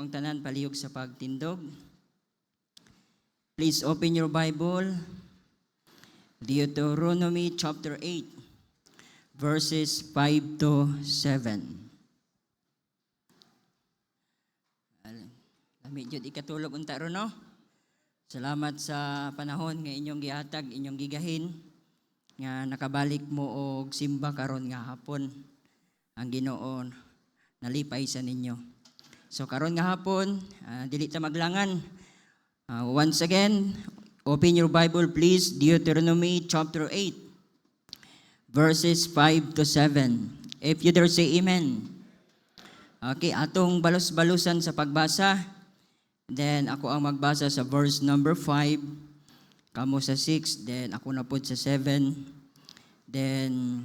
ang tanan palihog sa pagtindog. Please open your Bible. Deuteronomy chapter 8, verses 5 to 7. Lami jud ikatulog unta ron no. Salamat sa panahon nga inyong gihatag, inyong gigahin nga nakabalik mo og simba karon nga hapon. Ang Ginoo nalipay sa ninyo. So karon nga hapon, dili ta maglangan. Once again, open your Bible please, Deuteronomy chapter 8, verses 5 to 7. If you dare say amen. Okay, atong balos-balusan sa pagbasa. Then ako ang magbasa sa verse number 5, kamo sa 6, then ako na po sa 7. Then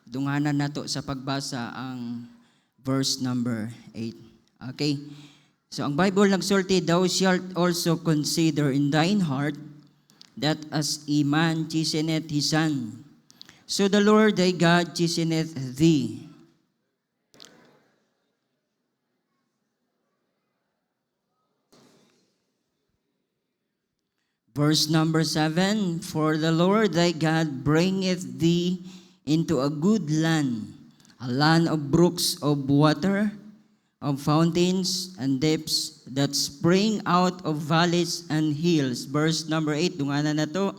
dunganan nato sa pagbasa ang verse number 8. Okay? So ang Bible nagsulti, thou shalt also consider in thine heart that as a man chasteneth his son, so the Lord thy God chasteneth thee. Verse number 7, for the Lord thy God bringeth thee into a good land, a land of brooks of water, of fountains and depths that spring out of valleys and hills. Verse number 8, dunganan na to.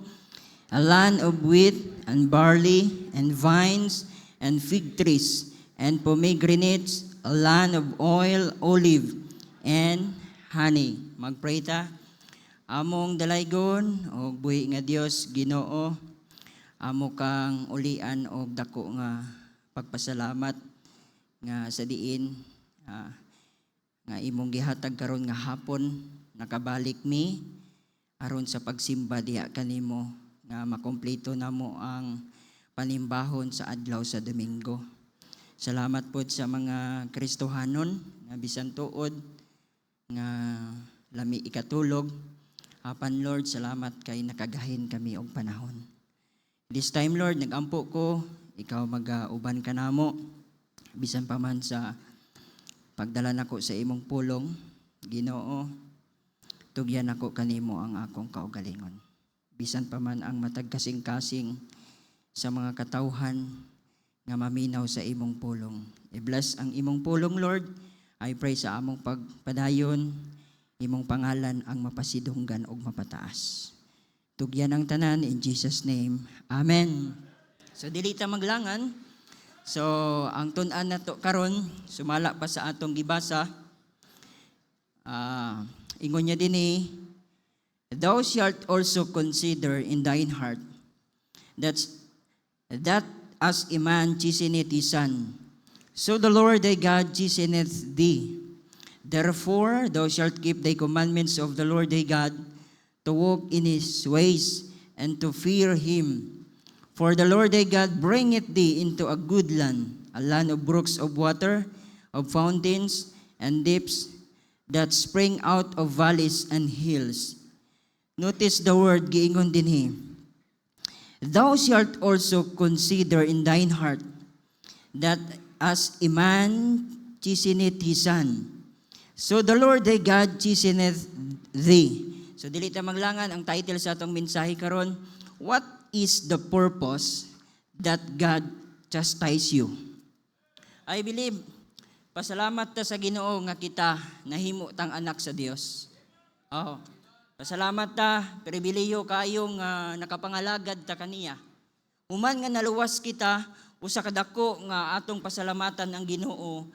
A land of wheat and barley and vines and fig trees and pomegranates, a land of oil, olive, and honey. Magpray ta. Among dalaygon o buhi nga Dios Ginoo, amo kang ulian og dako nga pagpasalamat nga sa diin nga imong gihatag karon nga hapon nakabalik mi aron sa pagsimba diha kanimo nga makompleto namo ang panimbahon sa adlaw sa Domingo. Salamat po sa mga Kristohanon nga bisan tuod nga lami ikatulog. Apan Lord, salamat kay nakagahin kami og panahon. This time Lord, nagampo ko, ikaw mag-uban ka namo. Bisan pa man sa pagdala nako sa imong pulong, Ginoo, tugyan ako kanimo ang akong kaugalingon. Bisan pa man ang matag kasing-kasing sa mga katawhan nga maminaw sa imong pulong. I-bless ang imong pulong Lord. I pray sa among pagpadayon, imong pangalan ang mapasidunggan og mapataas. Tugyan ang tanan in Jesus name. Amen. So dili ta maglangan. So ang tun-an nato karon sumala pa sa atong gibasa. Ingon niya dinhi, thou shalt also consider in thine heart that as a man chasteneth his son, so the Lord thy God chasteneth thee. Therefore, thou shalt keep the commandments of the Lord thy God, to walk in his ways, and to fear him. For the Lord thy God bringeth thee into a good land, a land of brooks of water, of fountains, and depths, that spring out of valleys and hills. Notice the word, giingon dinhi. Thou shalt also consider in thine heart, that as a man chasteneth his son, so the Lord thy God chasteneth thee. So dili ta maglangan, ang title sa atong mensahe karon, what is the purpose that God chastise you? I believe pasalamat ta sa Ginoo nga kita nahimo tang anak sa Dios. Pasalamat ta, pribilehiyo kayo nga nakapangalagad ta kaniya. Human nga naluwas kita, usa ka dako nga atong pasalamatan ang Ginoo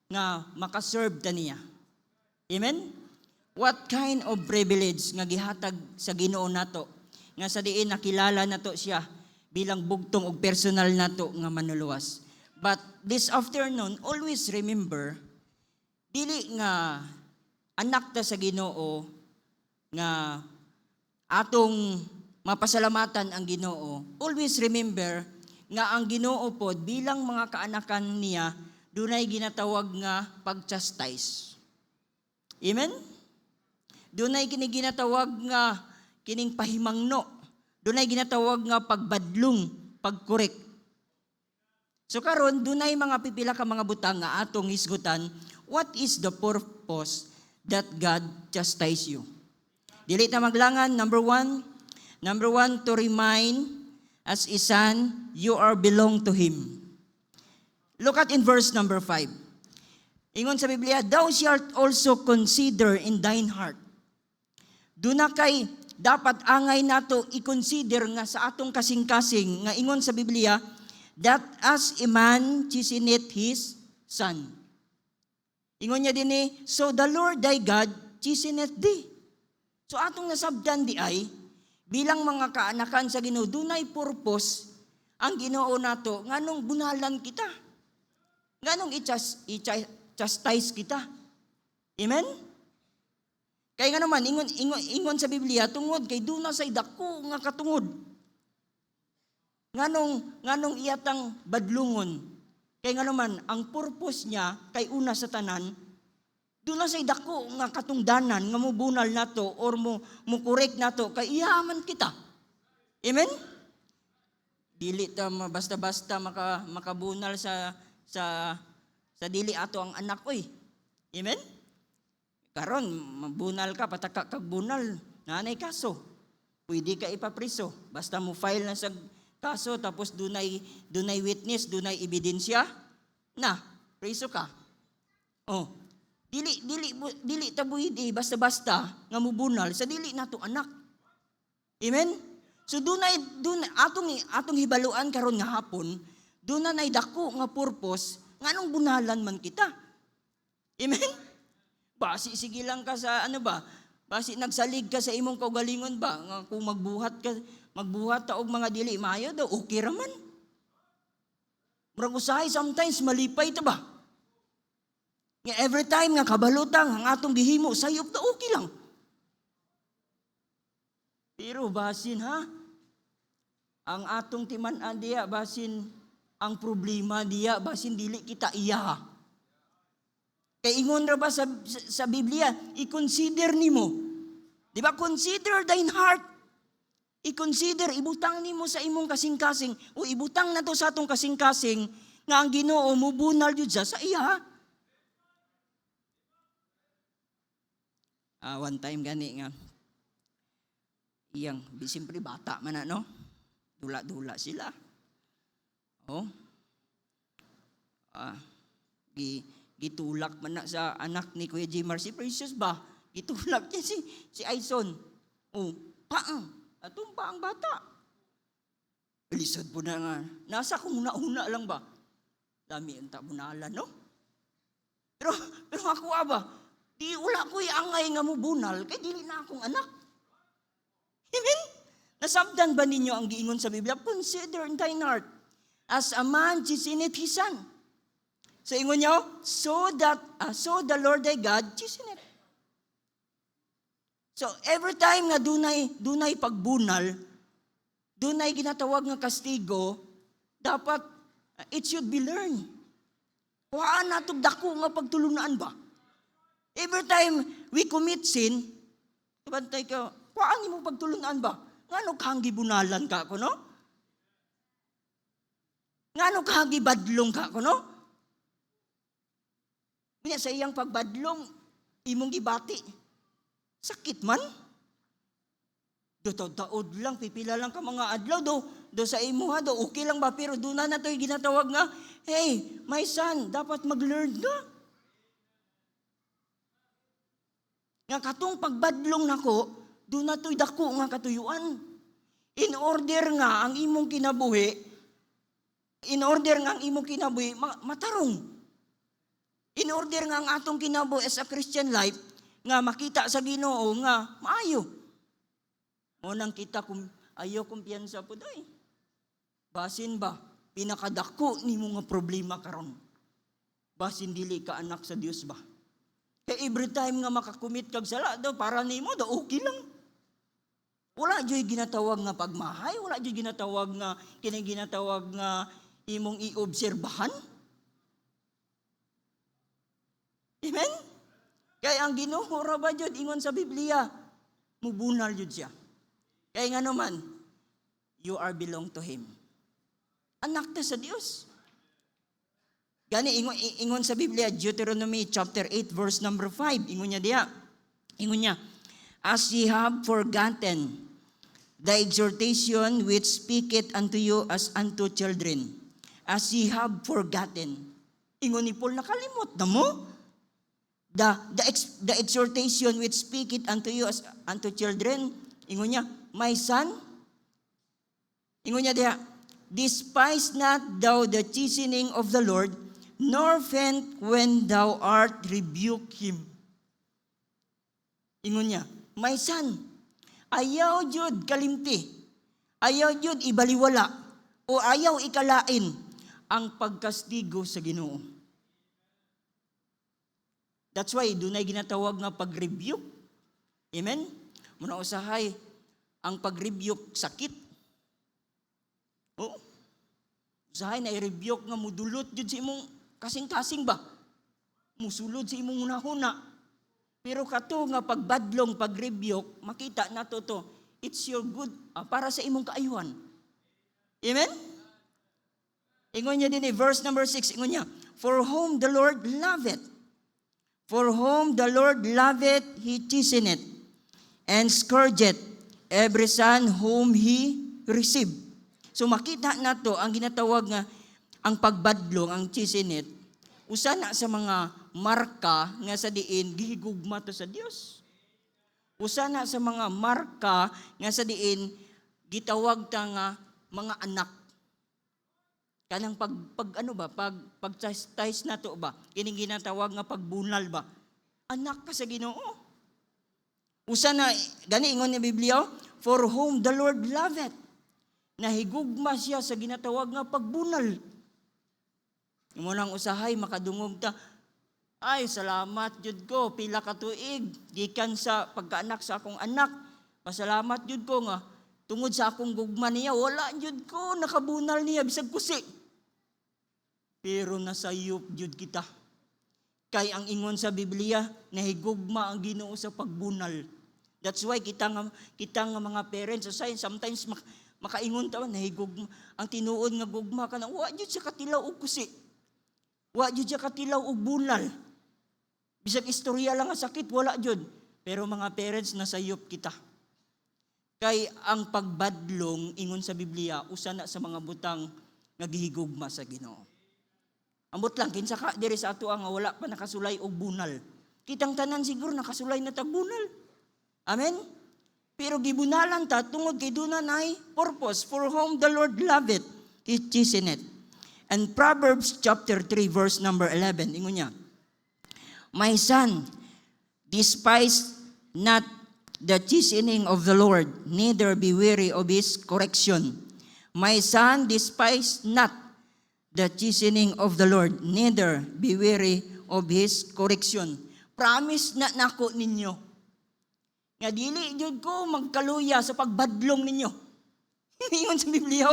nga makaserve ta niya. Amen? What kind of privilege nga gihatag sa Ginoo nato nga sa diin nakilala nato siya bilang bugtong og personal nato nga manuluwas. But this afternoon, always remember, dili nga anak ta sa Ginoo nga atong mapasalamatan ang Ginoo. Always remember nga ang Ginoo pod bilang mga kaanakan niya dunay ginatawag nga pag-chastise. Amen? Dunay kini ginatawag nga kining pahimangno. Dunay ginatawag nga pagbadlong, pagkorek. So karon dunay mga pipila ka mga butang nga atong hisgutan, what is the purpose that God chastise you. Dili ta maglangan, number one, to remind as a son, you are belong to Him. Look at in verse number 5. Ingon sa Biblia, thou shalt also consider in thine heart. Do na kay dapat angay nato i-consider nga sa atong kasing-kasing nga ingon sa Biblia, that as a man chasteneth his son. Ingon niya din so the Lord thy God chasteneth thee. So atong nasabdan di ay, bilang mga kaanakan sa Ginoo, dunay purpose ang Ginoo nato nganong bunalan kita. Nganong i-chastise kita. Amen? Kaya nga naman, ingon sa Biblia, tungod kay duna say dako nga katungod. Nganong iyatang badlungon. Kaya nga naman, ang purpose niya kay una sa tanan, duna say dako nga katungdanan nga mubunal nato or mo correct nato kay iyaman kita. Amen? Dili ta basta-basta makabunal sa dili ato ang anak oy. Amen? Karon mabunal ka pataka kag bunal, nanay kaso. Pwede ka ipapriso basta mo file na sa kaso tapos dunay witness, dunay ebidensya na priso ka. Oh, dili ta pwede basta-basta nga mubunal sa dili nato anak. Amen? So dunay atong hibaluan karon nga hapon, dunay dako nga purpose nganong bunalan man kita. Amen? Basi sige lang ka sa basi nagsalig ka sa imong kaugalingon ba nga kung magbuhat ta og mga dili maayo daw okay ra man. Murag usahay sometimes malipay ta ba? Nga every time nga kabalutang ang atong gihimo sayop ta okay lang. Pero basin ang atong timan-an diya basin ang problema diya basin dili kita iya. Kay ingon ra ba sa Biblia, i-consider nimo. Di ba? Consider thine heart. I-consider, ibutang nimo sa imong kasing-kasing o ibutang nato sa atong kasing-kasing nga ang Ginoo mubunal jud sa iya. One time gani nga iyang siyempre bata man no. Dula-dula sila. Oh. Gitulak man na sa anak ni Kuya Jimar si Precious ba? Gitulak niya si Aison. Oh, paang. Atong paang bata. Lisod po na nga. Nasa kung una lang ba? Dami ang tabunalan, no? Pero ako ba? Di wala ko'y angay nga mo bunal, kay dili na akong anak. Amen? Nasabdan ba ninyo ang giingon sa Biblia? Consider in thine heart, as a man chasteneth his son. So ingon niyo, so the Lord thy God chasteneth. So every time nga dunay pagbunal, dunay ginatawag nga kastigo, dapat it should be learned. Kuhaan nato dako nga pagtulunaan ba? Every time we commit sin, bantay ka, kuhaan mo pagtulunaan ba? Ngano kang gibunalan ka ko, no? Ngano kang gibadlong ka ko, no? Kanya sa iyang pagbadlong, imong gibati. Sakit man. Taod lang, pipila lang ka mga adlaw, do sa imo do okay lang ba? Pero doon na to'y ginatawag nga, hey, my son, dapat mag-learn ka. Nga katong pagbadlong nako, doon na to'y dako nga katuyuan. In order nga ang imong kinabuhi, matarong. In order nga ang atong kinabuhi as a Christian life, nga makita sa Ginoo nga maayo. Mo nang kita kung ayo kumpiyansa po day. Basin ba pinakadako nimo nga problema karon? Basin dili ka anak sa Dios ba? Kay every time nga makakumit kag sala daw para nimo daw okay lang. Wala joy ginatawag nga pagmahay, wala joy ginatawag nga kining ginatawag nga imong iobserbahan. Amen? Kaya ang Ginoo ra ba jud ingon sa Biblia, mubunal jud siya. Kaya nga naman, you are belong to Him. Anak ta sa Dios. Gani ingon sa Biblia, Deuteronomy chapter 8 verse number 5. Ingon niya diya. Ingon niya, as ye have forgotten the exhortation which speaketh unto you as unto children. As ye have forgotten. Ingon ni Paul, nakalimot na mo? The exhortation which speaketh unto you as unto children. Ingon niya, my son. Ingon niya diya, despise not thou the chastening of the Lord, nor faint when thou art rebuke him. Ingon niya, my son, ayaw jud kalimti, ayaw jud ibaliwala, o ayaw ikalain ang pagkastigo sa Ginoo. That's why dunay ginatawag nga pag-rebuke. Amen? Muna usahay, ang pag-rebuke sakit. Oh, usahay na i-rebuke nga mudulot jud sa imong kasing-kasing ba? Musulod sa imong hunahuna. Pero kato nga pagbadlong, pag-rebuke, makita na to. It's your good, para sa imong kaayuhan. Amen? Ingon niya din verse number 6, ingon niya, for whom the Lord loveth. For whom the Lord loveth, He chasteneth, and scourgeth every son whom He received. So makita na to, ang ginatawag nga, ang pagbadlong, ang chastenet, usa na sa mga marka nga sa diin, gihigugma to sa Dios. Usa na sa mga marka nga sa diin, gitawag ta nga mga anak. Kanang pag-chastise na to ba? Kining ginatawag nga pagbunal ba? Anak ka sa Ginoo. Usa na, gani ingon ni Biblia, for whom the Lord loveth. Nahigugma siya sa ginatawag nga pagbunal. Imo nang usahay makadungog ta, ay salamat jud ko pila ka tuig gikan sa pagkaanak sa akong anak. Pasalamat jud ko nga tungod sa akong gugma niya wala jud ko nakabunal niya bisag kusi. Pero nasayop jud kita. Kay ang ingon sa Biblia nahigugma ang Ginoo sa pagbunal. That's why kita nga mga parents sometimes makaingon ta nahigugma ang tinuod nga gugma kana wa jud sa katilaw og kusi. Wa jud siya katilaw og bunal. Bisag istorya lang nga sakit, wala jud. Pero mga parents, nasayop kita. Kay ang pagbadlong, ingon sa Biblia, usa na sa mga butang nagihigugma sa Ginoo. Ambot lang, kinsa ka diri sa ato nga wala pa nakasulay og bunal. Kitang tanan siguro nakasulay na tagbunal. Amen? Pero gibunalan ta, tungod kay dunay purpose, for whom the Lord loveth, He chasteneth. And Proverbs chapter 3 verse number 11, ingon niya, my son, despise not the chastening of the Lord, neither be weary of His correction. My son, despise not the chastening of the Lord, neither be weary of His correction. Promise na nako ninyo, nga dili jud ko magkaluya sa pagbadlong ninyo. Ingon sa Biblia,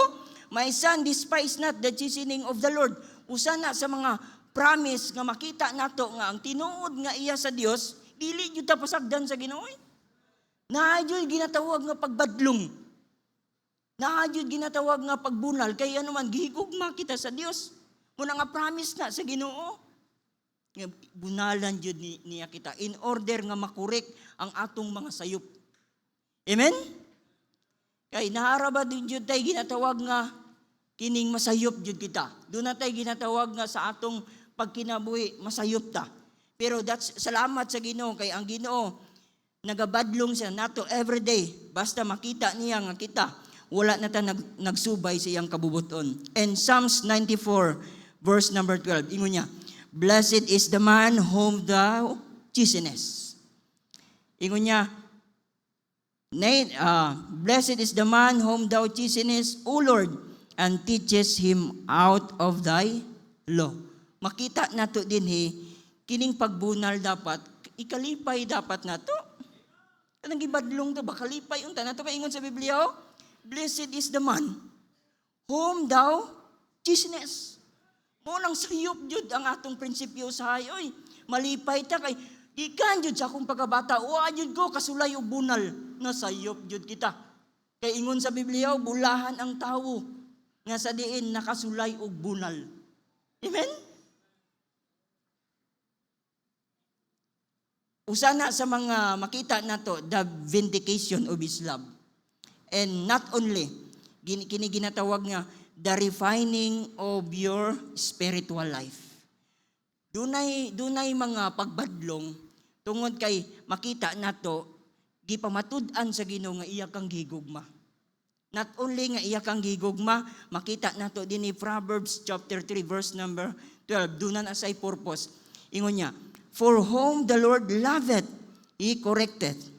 my son, despise not the chastening of the Lord. Usa na sa mga promise nga makita nato nga ang tinuod nga iya sa Dios, dili jud ta pasagdan sa Ginoo. Naadyoy ginatawag nga pagbadlong. Naadyoy ginatawag nga pagbunal kay ano man gihigugma kita sa Dios. Muna nga promise na sa Ginoo. Nga bunalan jud niya kita in order nga makorek ang atong mga sayop. Amen? Kay naharaba din jud tay ginatawag nga kining masayop jud kita. Doon na tay ginatawag nga sa atong pagkinabuhi masayop ta. Pero salamat sa Ginoo kay ang Ginoo nagabadlong siya nato every day basta makita niya nga kita wala na ta nagsubay sa iyang kabubuton. And Psalms 94 verse number 12 ingon niya, blessed is the man whom thou chastenest. Ingon niya, blessed is the man whom thou chastenest, O Lord, and teaches him out of thy law. Makita nato din kining pagbunal dapat, ikalipay dapat nato. Kanang gibadlong to ba, kalipay unta nato kay ingon sa Biblia, blessed is the man whom thou chastenest. Mo nang sayop jud ang atong prinsipyo sa hayoy. Malipay ta kay ikan jud sa akong pagkabata, wa jud ko kasulay og bunal, nasayop jud kita. Kay ingon sa Biblia, bulahan ang tawo nga sa diin nakasulay og bunal. Amen? usa na sa mga makita nato the vindication of His love. And not only, kini ginatawag nga, the refining of your spiritual life. Dunay mga pagbadlong tungod kay makita nato gipamatud-an sa Ginoo nga iya kang gigugma. Not only nga iya kang gigugma, makita nato din ni Proverbs chapter 3 verse number 12, dunan asay purpose. Ingon niya, for whom the Lord loveth, He correcteth,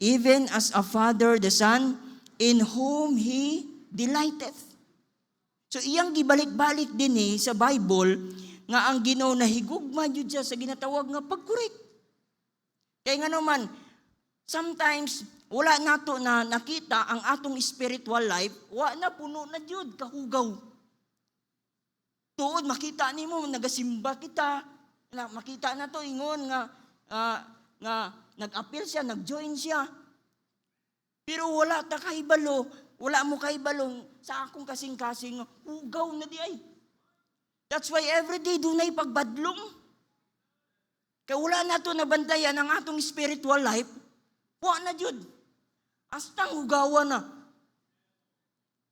even as a father the son, in whom He delighteth. So iyang gibalik-balik din sa Bible nga ang Ginoo nahigugma jud siya sa ginatawag nga pag-correct. Kaya nga naman, sometimes wala nato na nakita ang atong spiritual life, wa na puno na jud kahugaw. Tuod makita nimo nagasimba kita, na makita na to ingon nga nag-appeal siya, nag-join siya. Pero wala ta kahibalo, wala mo kahibalong sa akong kasing-kasing hugaw na di ay. That's why every day dunay pagbadlong. Kaya wala na to nabantayan ang atong spiritual life, wa na jud. Astang hugawa na.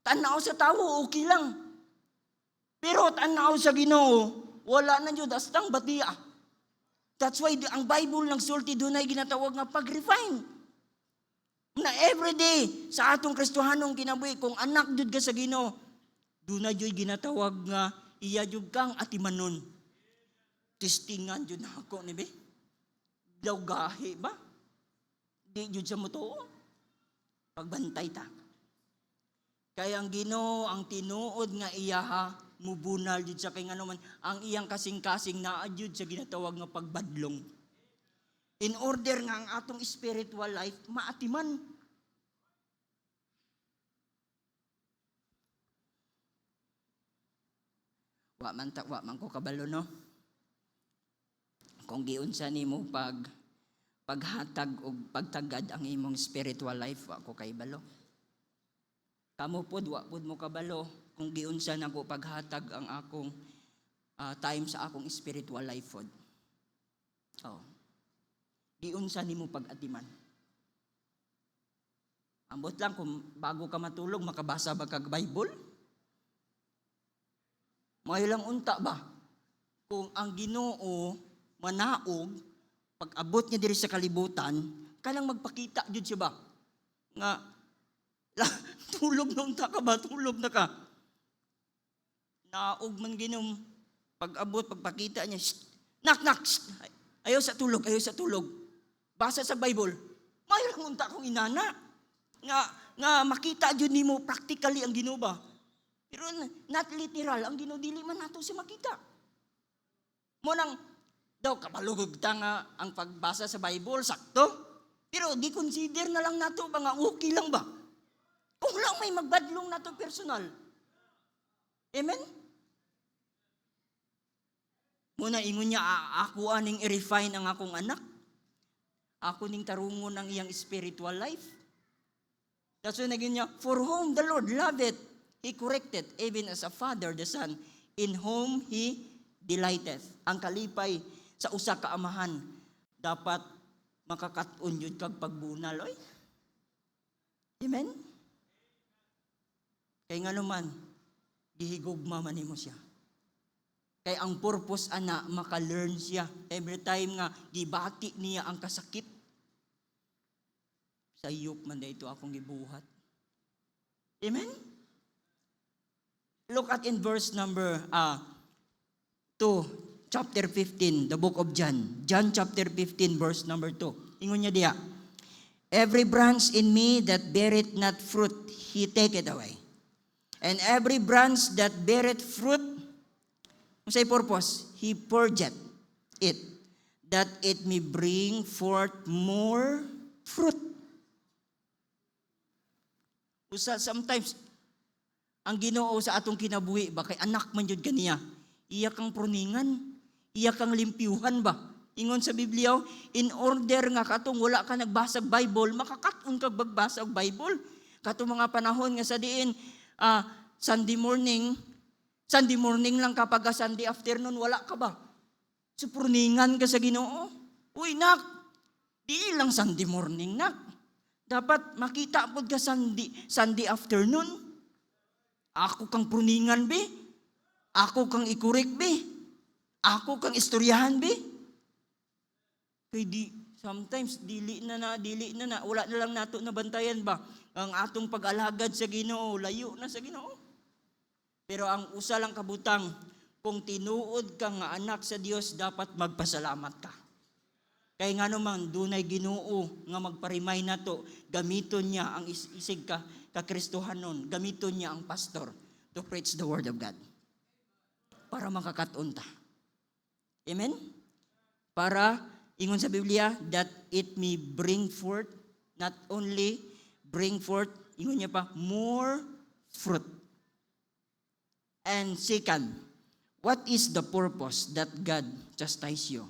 Tanaw sa tao, okay lang. Pero tanaw sa Ginoo, wala na jud, astang batia. That's why ang Bible nagsulti doon ay ginatawag nga pag-refine. Na everyday sa atong Kristohanong kinabuhi, kung anak jud ka sa Ginoo, doon na jud ginatawag nga iya jud kang atimanon. Testingan jud na ako ni be. Daw gahi ba? Di jud sa moto. Pagbantay ta. Kaya ang Ginoo ang tinuod nga iyaha mubunal jud sa kay nganuman ang iyang kasing-kasing naa jud sa ginatawag nga pagbadlong. In order nga ang atong spiritual life maatiman. Wa man ko kabalo no. Kung giunsa nimo paghatag o pagtagad ang imong spiritual life, wa ko kay balo. Kamo pod wa pod mo kabalo kung giunsa nako paghatag ang akong time sa akong spiritual life pod. Oh. Giunsa nimo pag-atiman. Ambot lang kung bago ka matulog makabasa ba kag Bible? May lang unta ba? Kung ang Ginoo manaog pag-abot niya diri sa kalibutan, kanang magpakita jud siya ba? Nga tulog na unta ka ba? Tulog na ka. Naog man Ginoo pag-abot pagpakita niya, nak, ayaw sa tulog. Basa sa Bible. May lang unta kong inana. Nga makita jud nimo practically ang Ginoo ba? Pero not literal, ang Ginoo dili man nato siya makita. Mo nang daw kapalugog ta nga ang pagbasa sa Bible sakto. Pero di consider na lang nato ba nga okay lang ba? Kung lang may magbadlong nato personal. Amen? Muna ingon niya, ako aning i-refine ang akong anak. Ako ning tarungon ang iyang spiritual life. That's why naging niya, for whom the Lord loveth, He corrected, even as a father the son, in whom He delighteth. Ang kalipay sa usa ka amahan, dapat makakat-on yun kag pagbunal. Oy. Amen? Kaya nga naman, gihigugma man nimo siya. Kaya ang purpose ana, maka-learn siya. Every time nga, gibati niya ang kasakit. Sa iyok man na ito akong gibuhat. Amen? Look at in verse number 2, chapter 15, the book of John. John chapter 15, verse number 2. Ingon niya diya, every branch in me that beareth not fruit, He taketh away. And every branch that beareth fruit, say purpose, He purgeth it, that it may bring forth more fruit. Sometimes, ang Ginoo sa atong kinabuhi ba, kay anak man yun kaniya, iya kang pruningan, iya kang limpiuhan ba? Ingon sa Biblia, in order nga katong wala ka nagbasa Bible, makakaton kag magbasa og Bible. Katong mga panahon nga sa diin, Sunday morning lang kapag Sunday afternoon, wala ka ba? So pruningan ka sa Ginoo. Uy, nak, Di lang Sunday morning na. Dapat makita po ka Sunday afternoon. Ako kang pruningan, be. Ako kang ikurek, be. Ako kang istoryahan, be. Kaya sometimes, dili na. Wala na lang nato na bantayan ba? Ang atong pag-alagad sa Ginoo, layo na sa Ginoo. Pero ang usa lang kabutang, kung tinuod ka nga anak sa Dios, dapat magpasalamat ka. Kaya nga naman, dunay Ginoo nga magparimay nato, gamiton niya ang isig ka Kristohanon, gamiton niya ang pastor to preach the word of God. Para makakatunta. Amen? Para, ingon sa Biblia, that it may bring forth, not only bring forth, ingon niya pa, more fruit. And second, what is the purpose that God chastise you?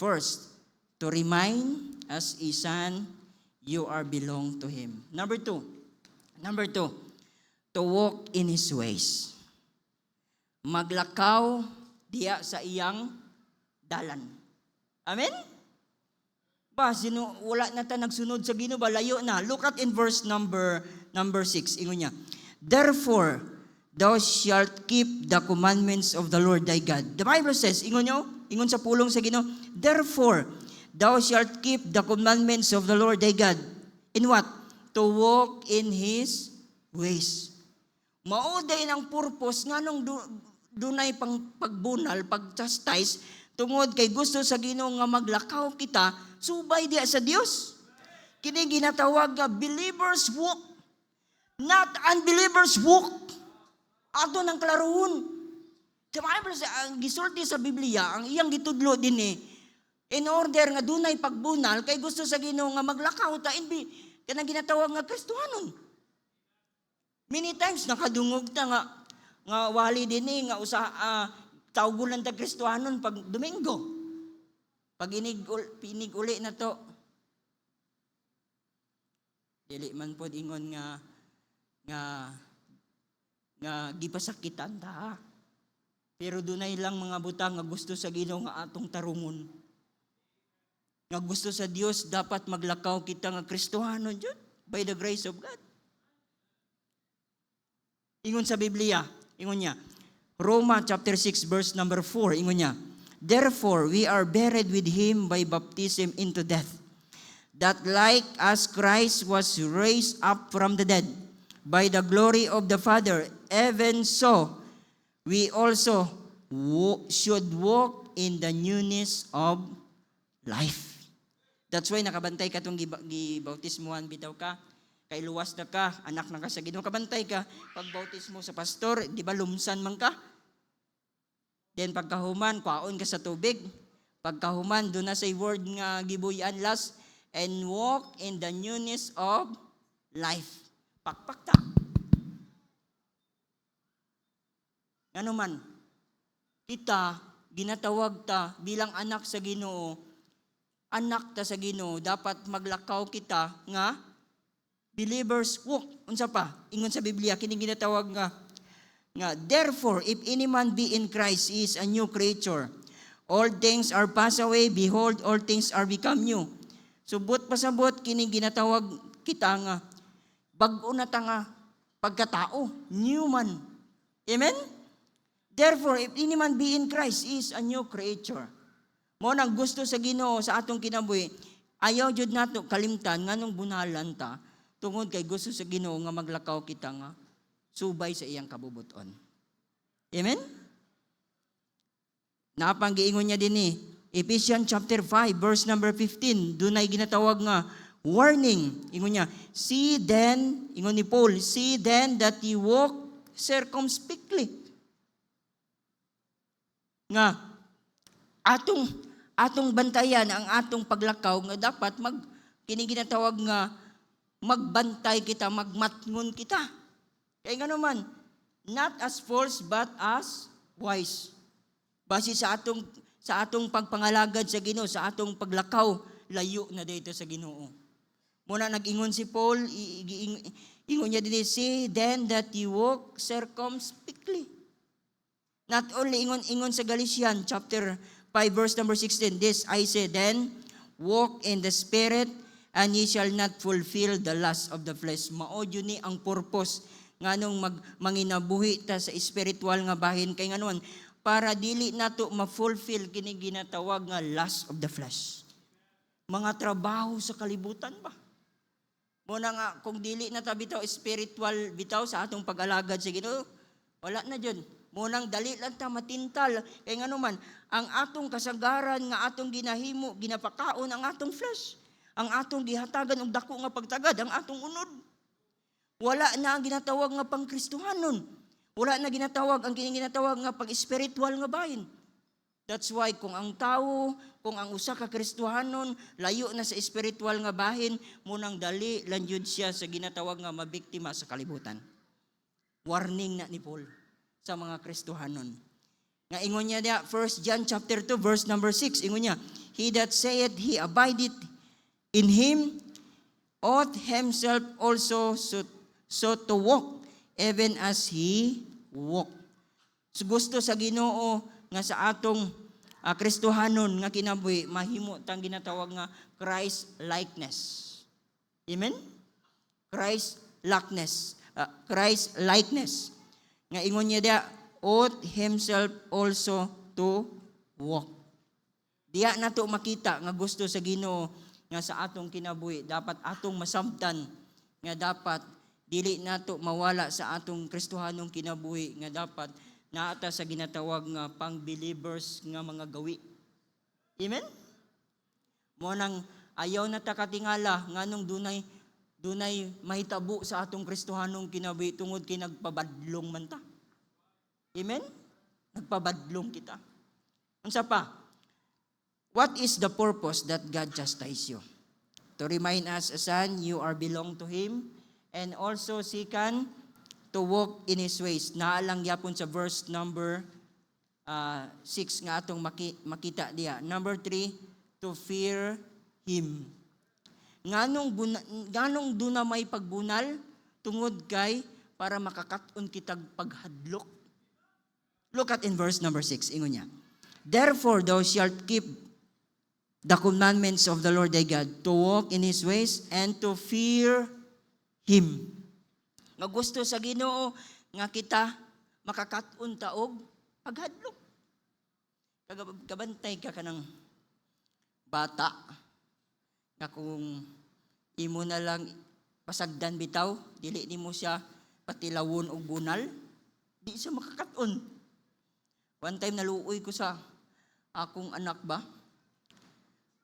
First, to remind as a son, you are belong to Him. Number two, to walk in His ways. Maglakaw diya sa iyang dalan. Amen? Wala na ta nagsunod sa Ginoo ba? Layo na. Look at in verse number 6. Ingon niya, therefore, thou shalt keep the commandments of the Lord thy God. The Bible says, ingon sa pulong sa Ginoo, therefore, thou shalt keep the commandments of the Lord thy God. In what? To walk in His ways. Mauday ng purpose nga nung dunay pang pagbunal, pag-chastise, tungod kay gusto sa Ginoo nga maglakaw kita, subay diya sa Dios. Kini ginatawag nga believers walk, not unbelievers walk. Ato ng klarohon. Sa Bible, ang gisulti sa Biblia, ang iyang gitudlo din in order nga dunay pagbunal, kay gusto sa Ginoo nga maglakaw ta, kanang ginatawag nga Kristohanon. Many times nakadungog ta nga wali din nga tawgulan ta Kristohanon pag Domingo. Pag pinig uli na to, dili man pod ingon nga gipasakitan ta. Pero dunay lang mga butang nga gusto sa Ginoo nga atong tarungon. Nga gusto sa Dios, dapat maglakaw kita nga Kristohanon jud by the grace of God. Ingon sa Biblia, ingon niya, Roma chapter 6 verse number 4, ingon niya, therefore we are buried with Him by baptism into death, that like as Christ was raised up from the dead by the glory of the Father, even so we also should walk in the newness of life. That's why nakabantay ka itong gibautismuhan, bitaw ka, kay luwas na ka, anak na ka sa Ginoo, kabantay ka, pagbautismo sa pastor, di ba lumsan man ka? Then pagkahuman, kwaon ka sa tubig, pagkahuman, doon na sa word nga gibuyan last, and walk in the newness of life. Pakpakta. Ano man, kita, ginatawag ta bilang anak sa Ginoo, anak ta sa Ginoo, dapat maglakaw kita nga believers walk. Unsa pa? Ingon sa Biblia, kini ginatawag nga therefore, if any man be in Christ, he is a new creature. All things are passed away, behold, all things are become new. Subot pasabot, kini ginatawag kita nga bag-o na ta nga pagkatao, new man. Amen? Therefore, if any man be in Christ, he is a new creature. Mo nang gusto sa Ginoo sa atong kinabuhi, ayaw jud nato kalimtan nganong bunalan ta tungod kay gusto sa Ginoo nga maglakaw kita nga subay sa iyang kabubuton. Amen? Napanggiingon niya din Ephesians chapter 5 verse number 15, dunay ginatawag nga warning. Ingon niya, see then, ingon ni Paul, see then that you walk circumspectly. Nga atong bantayan ang atong paglakaw nga dapat kini ginatawag nga magbantay kita, magmatngon kita. Kaya nga naman, not as fools but as wise. Base sa atong pagpangalagad sa Ginoo, sa atong paglakaw, layo na dito sa Ginoo. Muna nag-ingon si Paul, ingon niya din, see then that you walk circumspectly. Not only ingon sa Galatians chapter 5 verse number 16, this I say then, walk in the Spirit, and ye shall not fulfill the lust of the flesh. Mao yun ni ang purpose nganong manginabuhi ta sa spiritual nga bahin kay nganon para dili nato ma-fulfill kini ginatawag nga lust of the flesh. Mga trabaho sa kalibutan ba? Muna nga kung dili na ta bitaw spiritual bitaw sa atong pag-alagad sa Ginoo, wala na jud. Munang dali lang ta matintal kay nganuman ang atong kasagaran nga atong ginahimo ginapakaon ang atong flesh. Ang atong gihatagan og dako nga pagtagad ang atong unod. Wala na ang ginatawag nga pangkristohanon. Wala na ginatawag ang ginatawag nga pag-spiritual nga bahin. That's why kung ang tao, kung ang usa ka Kristohanon layo na sa spiritual nga bahin, munang dali lang jud siya sa ginatawag nga mabiktima sa kalibutan. Warning na ni Paul sa mga Kristohanon. Nga ingon niya dia 1 John chapter 2 verse number 6, ingon niya, he that saith he abideth in him ought himself also so to walk even as he walk. So gusto sa Ginoo nga sa atong Kristohanon nga kinabuhi mahimo tang ginatawag nga Christ likeness. Amen? Christ likeness. Christ likeness. Nga ingon niya dia ought himself also to walk. Diya nato makita nga gusto sa Ginoo nga sa atong kinabuhi dapat atong masamtan nga dapat dili nato mawala sa atong Kristohanong kinabuhi nga dapat naata sa ginatawag nga pang-believers nga mga gawi. Amen? Mo nang ayaw na ta katingala nganong dunay mahitabo sa atong Kristohanong kinabuhi tungod kay nagpabadlong man ta. Amen? Nagpabadlong kita. Unsa pa? What is the purpose that God chastise you? To remind us, son, you are belong to Him, and also second, to walk in His ways. Naalang yapon sa verse number 6 nga atong makita diya. Number 3, to fear Him. Nganong duna may pagbunal tungod kay para makakaton kitag paghadlok. Look at in verse number 6, ingon niya. Therefore thou shalt keep the commandments of the Lord thy God, to walk in His ways and to fear Him. Nga gusto sa Ginoo nga kita makakaton taog paghadlok. Kabantay ka kanang bata nga kung imo na lang pasagdan bitaw, dili nimo siya patilawon og bunal, di siya makakaton. One time naluoy ko sa akong anak ba,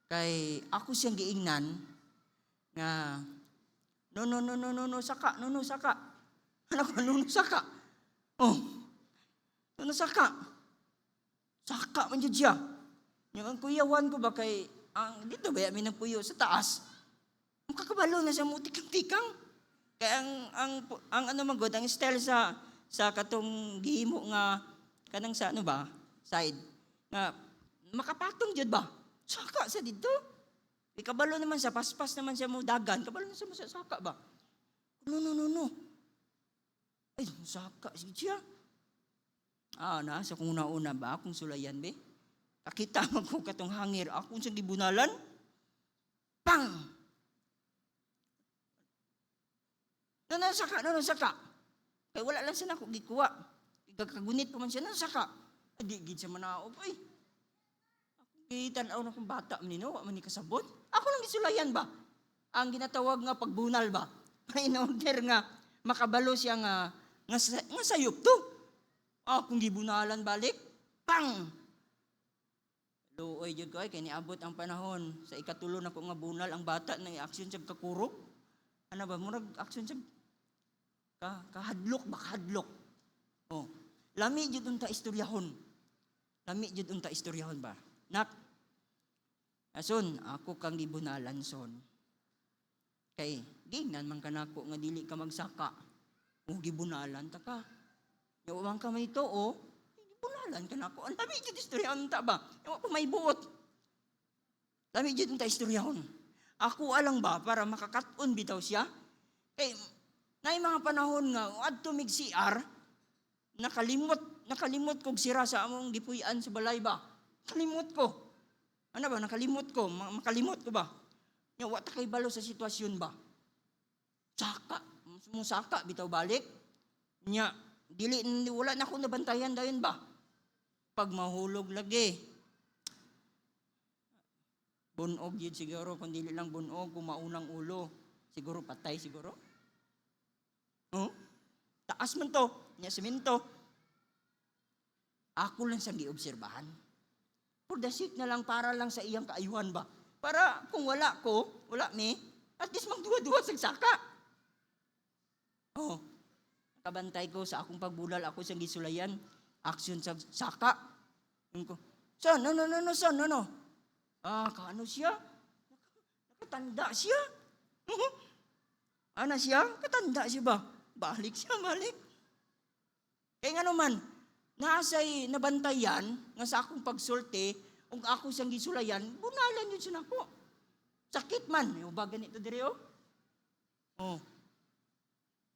kay ako siyang giingnan nga no saka. Anak ko, no saka. Oh. No saka. Saka man jud siya. Yung ang kuyawan ko ba kay ang dito ba yamin ng puyo sa taas. Ang kakabalo na siya mutikang-tikang. Kaya ang ano man god ang style sa katong gihimo nga kanang sa ano ba side nga makapatong jud ba. Saka sa dito. Kabalo naman sa paspas naman siya mo dagan. Kabalo na sa saka ba? No. Ay, saka siya. Nasa kung una ba akong sulayan be? Kakita man ko katong hangir. Akong sa gibunalan. Pang! Saka. Kaya wala lang siya na ako gikuha. Kagunit ko man siya, saka. Di gid siya manaop. Ay, itanaw na kong bata manino, man ni kasabot. Ako lang gisulayan ba? Ang ginatawag nga pagbunal ba? May in-order nga makabalo siya nga sayop to. Akong gibunalan balik, pang! Luoy jud ko ay kay niabot ang panahon sa ikatulo na ko nga bunal ang bata nang i-action siya kakurog. Ano ba murag action siya kahadlok. Oh, lami jud unta istoryahon. Ba? Nak, ason, ako kang gibunalan son. Kay, gingnan man ka nako nga dili ka magsaka. O gibunalan ta ka. Yung ka may ito, gibunalan ka nako. Ang dami dyan istoryahon ta ba? Yung ako may buot. Dami dyan ta istoryahon. Ako alang ba para makakaton bitaw siya? Kay, na mga panahon nga, adto mig CR, nakalimot kog sira sa among gipuy-an sa balay ba? Kalimot ko. Ano ba, nakalimot ko, makalimot ko ba? Nya, wata kay balo sa sitwasyon ba? Saka, musaka, bitaw balik. Nya, wala na akong nabantayan dayon ba? Pag mahulog lagi, bunog yun siguro, kung dili lang bunog, kung maunang ulo, siguro patay siguro. Oh? Taas man to, nya simento. Ako lang sa giobserbahan. For the sake na lang, para lang sa iyang kaayuhan ba? Para kung wala ko, wala me, at least magduwa-duwa sa saka. Oh, kabantay ko sa akong pagbulal, ako sa gisulayan, action sa saka. Son, no, son, no. Kaano siya? Nakatanda siya. Ana siya? Katanda siya ba? Balik siya. Kaya nga naman, nasa'y nabantayan, nga sa akong pagsulti, kung ako siyang gisulayan, bunalan yun siya nako. Sakit man. Yung ba ganito dire, oh? Oh.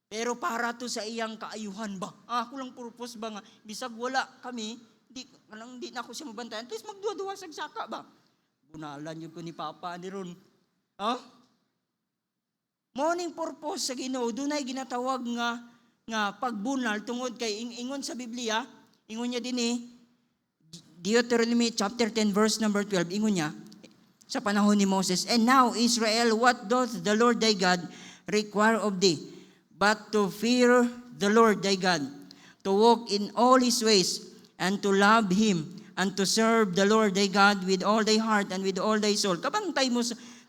Pero para to sa iyang kaayuhan ba? Ako lang purpose ba nga, bisag wala kami, di na ako siya mabantayan, at least magduwa-duwa sa saka ba? Bunalan yun ko ni Papa ni Ron. Morning purpose sa Ginoo, dunay ginatawag nga pagbunal tungod kay ingon sa Biblia, ingon niya din Deuteronomy chapter 10 verse number 12, ingon niya sa panahon ni Moses, "And now Israel, what doth the Lord thy God require of thee, but to fear the Lord thy God, to walk in all his ways, and to love him, and to serve the Lord thy God with all thy heart and with all thy soul." Kabantay mo,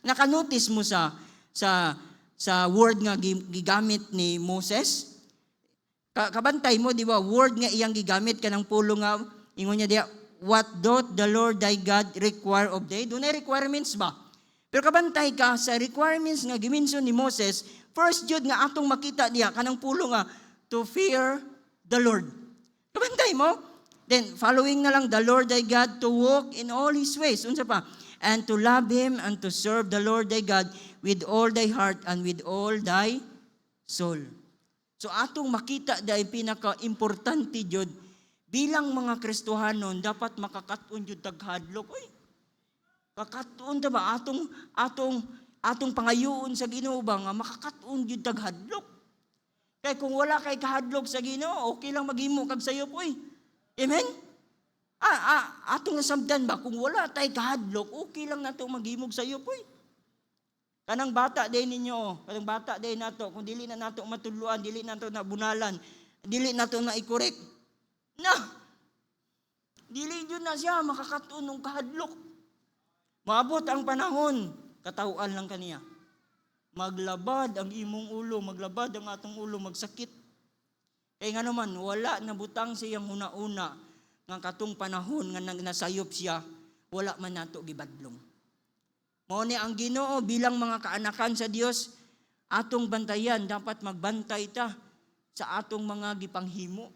nakanotice mo sa word nga gigamit ni Moses. Kabantay mo, di ba? Word nga iyang gigamit kanang pulo nga, ingon niya diya, "What doth the Lord thy God require of thee?" Doon ay requirements ba? Pero kabantay ka sa requirements nga gimension ni Moses, first jud nga atong makita diya, kanang pulo nga, to fear the Lord. Kabantay mo? Then, following na lang, the Lord thy God, to walk in all his ways. Unsa pa? And to love him and to serve the Lord thy God with all thy heart and with all thy soul. So, atong makita dahil pinaka-importante jud, bilang mga Kristohanon, dapat makakatun jud taghadlok. Uy, kakatun ta ba? Atong pangayuon sa Ginoo ba nga makakatun jud taghadlok. Kaya kung wala kay kahadlok sa Ginoo, okay lang maghimo kag sayop, uy. Amen? Atong nasabdan ba, kung wala tay kahadlok, okay lang nato maghimog sayop, uy. Kanang bata din ninyo, kanang bata din nato, kung dili na nato matuluan, dili nato na bunalan, dili nato na i-correct, dili yun na siya makakatunong kahadlok. Maabot ang panahon, katauan lang kaniya. Maglabad ang imong ulo, maglabad ang atong ulo, magsakit. Kaya nga naman, wala na butang siyang una-una nga katong panahon nga nasayop siya, wala man nato gibadlong. Mao ni ang Ginoo bilang mga kaanakan sa Dios, atong bantayan, dapat magbantay ta sa atong mga gipanghimo.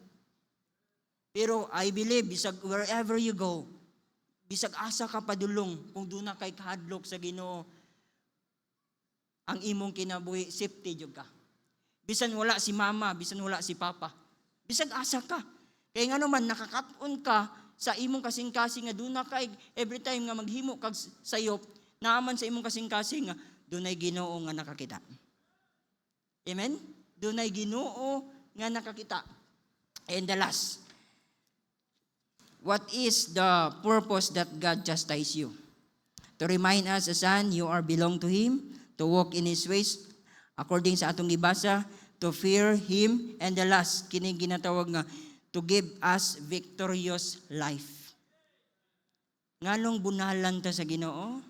Pero I believe, bisag wherever you go, bisag asa ka padulong, kung doon na kay kahadlok sa Ginoo, ang imong kinabuhi, safety jud ka. Bisan wala si mama, bisan wala si papa. Bisag asa ka. Kaya nga naman, nakakatun ka sa imong kasing-kasing nga doon na kay every time nga maghimo kag sayop, naaman sa imong kasing-kasing nga doon ay Ginoo nga nakakita. Amen? Doon ay Ginoo nga nakakita. And the last, what is the purpose that God chastise you? To remind us, as son, you are belong to Him, to walk in His ways, according sa atong gibasa, to fear Him, and the last, kini ginatawag nga, to give us victorious life. Nganong bunalan ta sa Ginoo?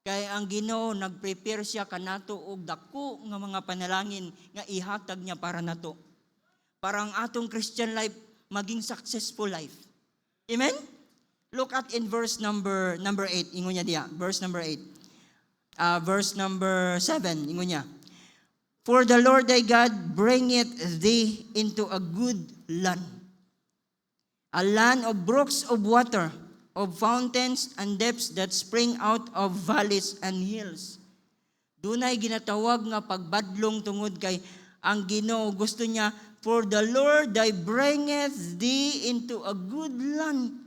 Kaya ang Ginoo, nag-prepare siya kanato og dako nga mga panalangin nga ihatag niya para nato. Para ang atong Christian life maging successful life. Amen? Look at in verse number 8. Ingon niya diya, verse number 8. Verse number 7. Ingon niya, "For the Lord thy God bringeth thee into a good land, a land of brooks of water, of fountains and depths that spring out of valleys and hills." Dunay ginatawag nga pagbadlong tungod kay ang Ginoo gusto niya, for the Lord thy bringeth thee into a good land.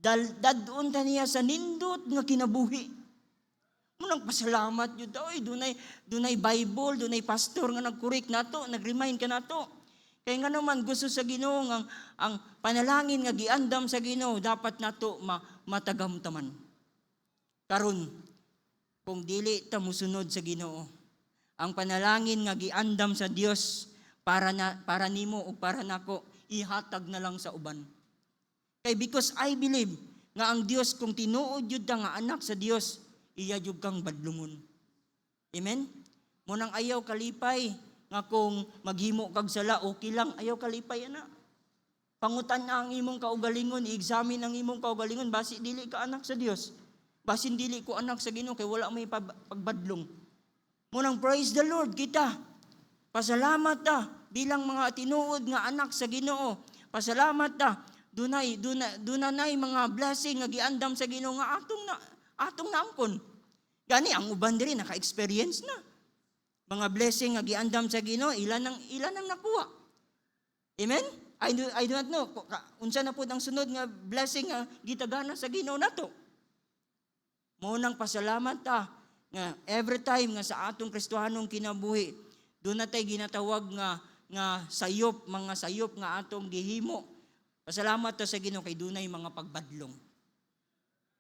Dadon ta niya sa nindot nga kinabuhi. Munang pasalamat yun daw. Dunay Bible, dunay pastor nga nag-correct nato, nag-remind ka nato. Kaya nga naman gusto sa Ginoo ang panalangin nga giandam sa Ginoo dapat nato matagamtaman. Karon kung dili ta musunod sa Ginoo, ang panalangin nga giandam sa Dios para nimo o para nako ihatag na lang sa uban. Kay because I believe nga ang Dios kung tinuod jud ta nga anak sa Dios, iya jud kang badlungon. Amen? Munang ayaw kalipay nga kung maghimo kag sala okay lang, ayaw kalipay ana. Pangutan na ang imong kaugalingon, i-examine ang imong kaugalingon basi dili ka anak sa Dios. Basin dili ko anak sa Ginoo kay wala may pagbadlong. Munang praise the Lord kita. Pasalamat ta bilang mga tinuod nga anak sa Ginoo. Pasalamat ta. Dunay mga blessing nga giandam sa Ginoo nga atong naangkon. Gani ang uban diri naka-experience na. Mga blessing nga giandam sa Ginoo, ilan ang nakuha. Amen? I do not know unsa na pud ang sunod nga blessing nga gitagana sa Ginoo nato. Mao nang pasalamat ta nga every time nga sa atong Kristohanong kinabuhi, doon natay ginatawag nga sayop, mga sayop nga atong gihimo. Pasalamat ta sa Ginoo kay dunay mga pagbadlong.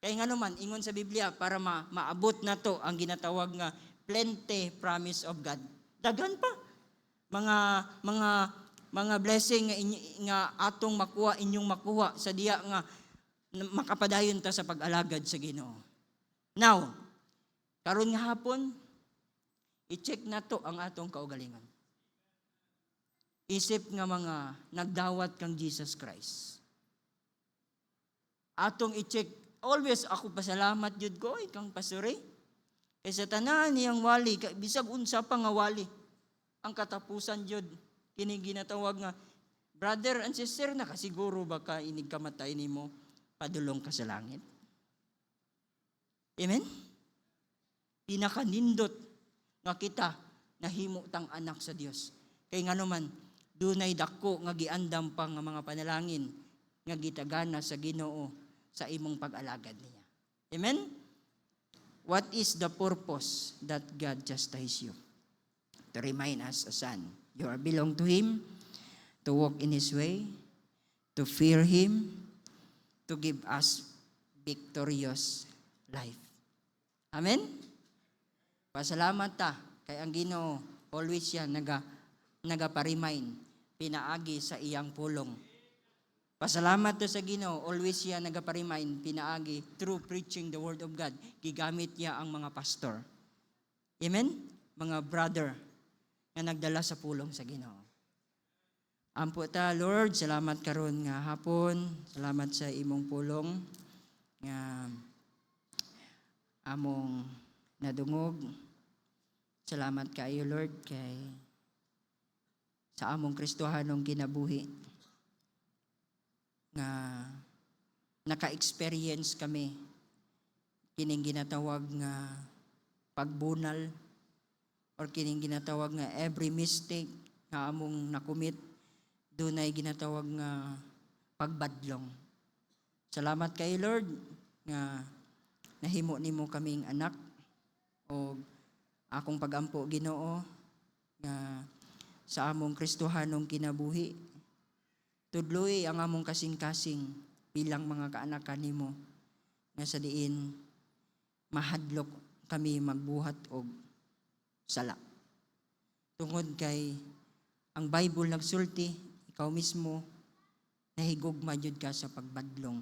Kaya nga naman, ingon sa Biblia, para maabot na to ang ginatawag nga plenty promise of God. Dagan pa. Mga blessing nga atong makuha, inyong makuha sa diya nga makapadayon ta sa pag-alagad sa Ginoo. Now, karon nga hapon, i-check na to ang atong kaugalingon. Isip nga mga nagdawat kang Jesus Christ. Atong i-check, always ako pasalamat jud ko, kang pasuri. Kay sa tanan niyang wali, bisag unsa pa nga wali, ang katapusan jud, kini ginatawag nga, brother and sister, nakasiguro ba ka inig kamatay nimo, padulong ka sa langit? Amen? Pinakanindot nga kita, nahimo tang anak sa Dios. Kay nga naman, dunay dako nga giandam pa nga mga panalangin nga gitagana sa Ginoo sa imong pag-alagad niya. Amen? What is the purpose that God chastise you? To remind us a son. You are belong to Him, to walk in His way, to fear Him, to give us victorious life. Amen? Pasalamat ta kay ang Ginoo always yan nagapa-remind, pinaagi sa iyang pulong. Pasalamat to sa Ginoo, always siya nagapa-remind, pinaagi through preaching the word of God. Gigamit niya ang mga pastor. Amen? Mga brother nga nagdala sa pulong sa Ginoo. Ampo ta, Lord, salamat karon nga hapon. Salamat sa imong pulong nga among nadungog. Salamat kayo, Lord, kay sa among Kristohanong kinabuhi nga naka-experience kami kining ginatawag nga pagbunal or kining ginatawag nga every mistake nga among nakumit dunay ginatawag nga pagbadlong. Salamat kay Lord nga nahimo nimo kaming anak o akong pagampo Ginoo nga sa among Kristohanong kinabuhi. Tudloy ang among kasing-kasing bilang mga kaanakan nimo nga sa diin mahadlok kami magbuhat og sala. Tungod kay ang Bible nagsulti, ikaw mismo nahigugma jud ka sa pagbadlong.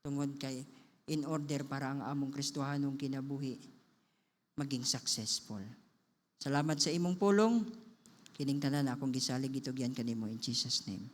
Tungod kay in order para ang among Kristohanong kinabuhi maging successful. Salamat sa imong pulong. Kining tanan akong gisalig itugyan kanimo in Jesus' name.